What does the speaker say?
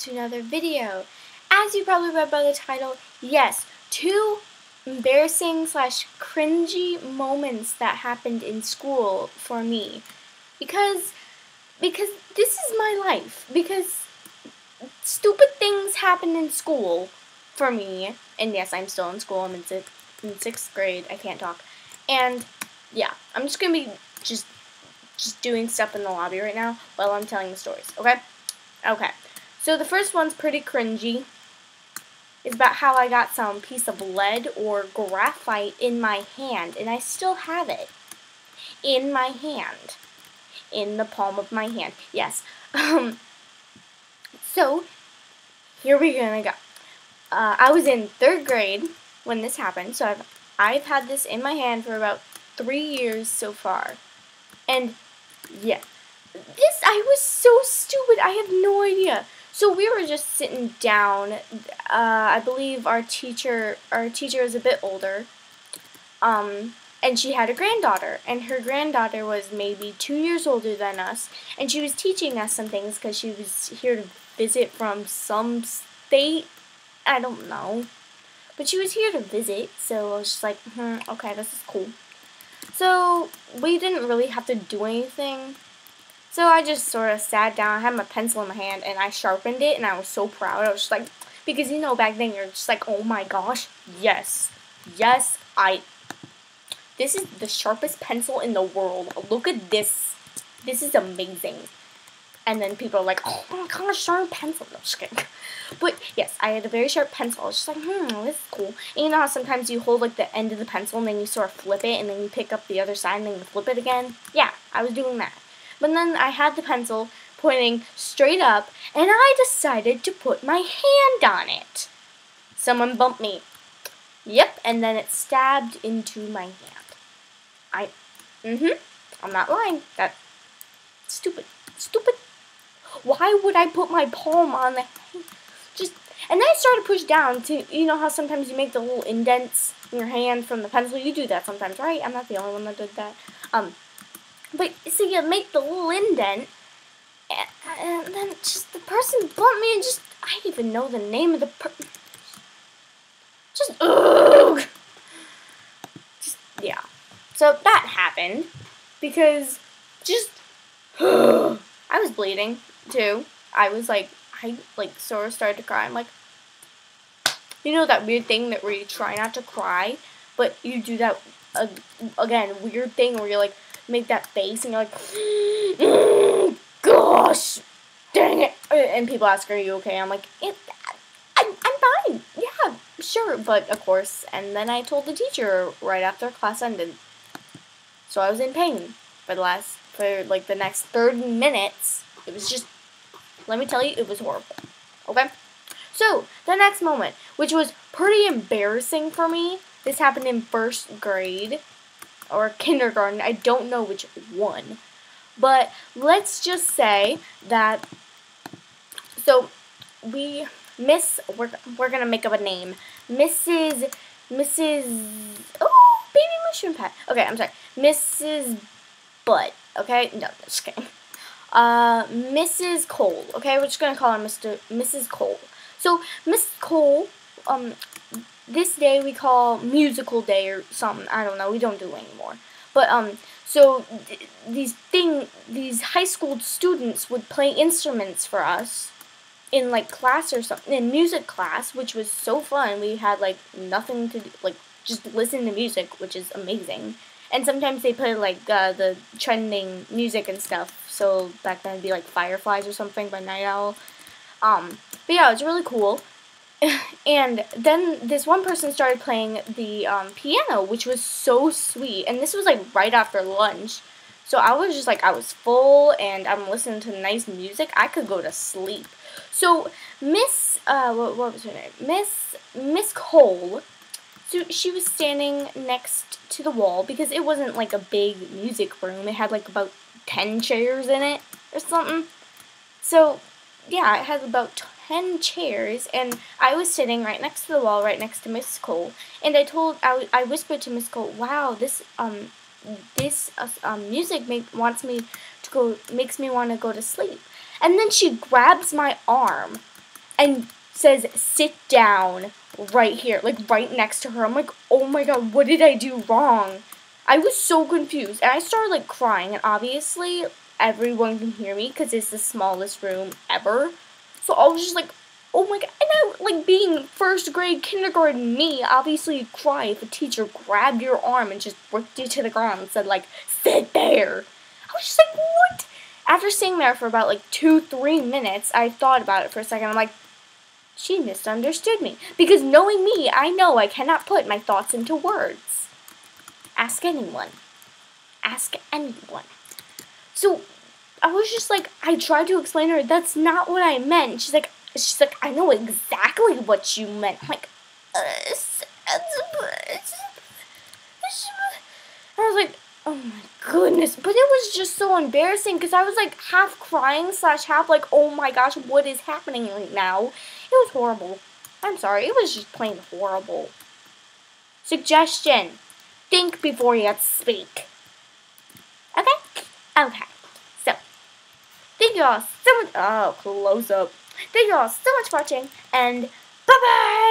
to another video. As you probably read by the title, yes, 2 embarrassing / cringy moments that happened in school for me. Because this is my life. Because stupid things happen in school for me. And yes, I'm still in school. I'm in 6th grade. I can't talk. And yeah, I'm just going to be just doing stuff in the lobby right now while I'm telling the stories, okay? Okay. So the first one's pretty cringy. It's about how I got some piece of lead or graphite in my hand, and I still have it in my hand, in the palm of my hand. Yes. So here we go. I was in 3rd grade when this happened, so I've had this in my hand for about 3 years so far, and yeah, I was so stupid. I have no idea. So we were just sitting down. I believe our teacher is a bit older. And she had a granddaughter, and her granddaughter was maybe 2 years older than us, and she was teaching us some things because she was here to visit from some state. I don't know. But she was here to visit, so I was just like, okay, this is cool. So we didn't really have to do anything. So I just sort of sat down, I had my pencil in my hand, and I sharpened it, and I was so proud. I was just like, because you know, back then you're just like, oh my gosh, yes, this is the sharpest pencil in the world. Look at this. This is amazing. And then people are like, oh my gosh, sharp pencil. No, just kidding. But yes, I had a very sharp pencil. I was just like, this is cool. And you know how sometimes you hold like the end of the pencil and then you sort of flip it and then you pick up the other side and then you flip it again? Yeah, I was doing that. But then I had the pencil pointing straight up, and I decided to put my hand on it. Someone bumped me. Yep, and then it stabbed into my hand. I'm not lying. That's stupid. Stupid. Why would I put my palm on the hand? And then I started to push down to, you know how sometimes you make the little indents in your hand from the pencil? You do that sometimes, right? I'm not the only one that did that. But, so you make the little indent, and then just the person bumped me, and I didn't even know the name of the person. Yeah. So that happened, because I was bleeding, too. I sort of started to cry. I'm like, you know that weird thing where you try not to cry, but you do that, again, weird thing where you're like, make that face and you're like, gosh, dang it. And people ask, are you okay? I'm like, I'm fine. Yeah, sure. But of course, and then I told the teacher right after class ended. So I was in pain for the next 30 minutes. It was just, let me tell you, it was horrible. Okay? So, the next moment, which was pretty embarrassing for me, this happened in 1st grade. Or kindergarten, I don't know which one. But let's just say that, so we're gonna make up a name. Mrs. Oh, baby mushroom pet. Okay, I'm sorry. Mrs. Butt, okay? No, just kidding. Mrs. Cole, okay? We're just gonna call her Mrs. Cole. So, Mrs. Cole, this day we call musical day or something. I don't know. We don't do it anymore. But so these high school students would play instruments for us in like class or something, in music class, which was so fun. We had like nothing to do, like just listen to music, which is amazing. And sometimes they play like the trending music and stuff. So back then it'd be like Fireflies or something by Night Owl. But yeah, it was really cool. And then this one person started playing the piano, which was so sweet. And this was like right after lunch. So I was just like, I was full and I'm listening to nice music. I could go to sleep. So what was her name? Miss Cole. So she was standing next to the wall because it wasn't like a big music room. It had like about 10 chairs in it or something. So yeah, it had about 10 chairs, and I was sitting right next to the wall, right next to Miss Cole, and I whispered to Miss Cole, wow, this music makes me want to go to sleep. And then she grabs my arm, and says, sit down right here, like right next to her. I'm like, oh my god, what did I do wrong? I was so confused, and I started like crying, and obviously everyone can hear me because it's the smallest room ever. So I was just like, oh my god, and I, like, being first grade kindergarten me, obviously you'd cry if a teacher grabbed your arm and just whipped you to the ground and said, like, sit there. I was just like, what? After sitting there for about, like, 2-3 minutes, I thought about it for a second. I'm like, she misunderstood me. Because knowing me, I know I cannot put my thoughts into words. Ask anyone. Ask anyone. So, I was just like, I tried to explain to her, that's not what I meant. She's like, I know exactly what you meant. I'm like, I was like, oh my goodness. But it was just so embarrassing because I was like half crying / half like, oh my gosh, what is happening right now? It was horrible. I'm sorry. It was just plain horrible. Suggestion. Think before you speak. Okay? Okay. So, thank you all so much. Oh, close up. Thank you all so much for watching, and bye-bye!